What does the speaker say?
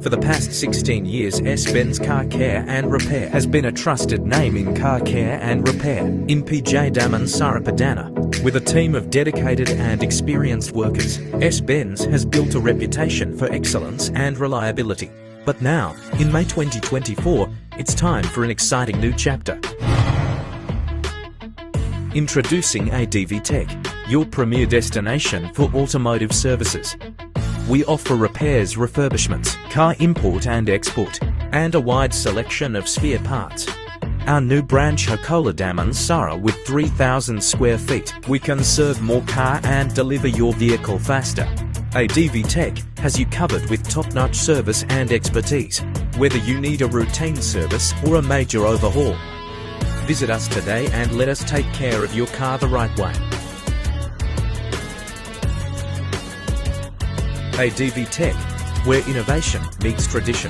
For the past 16 years, Benz Car Care and Repair has been a trusted name in car care and repair. MPJ Damansara Perdana, with a team of dedicated and experienced workers, Benz has built a reputation for excellence and reliability. But now, in May 2024, it's time for an exciting new chapter. Introducing ADV Tech, your premier destination for automotive services. We offer repairs, refurbishments, car import and export, and a wide selection of spare parts. Our new branch Hokola Damansara with 3,000 square feet, we can serve more car and deliver your vehicle faster. ADV Tech has you covered with top-notch service and expertise, whether you need a routine service or a major overhaul. Visit us today and let us take care of your car the right way. ADV Tech, where innovation meets tradition.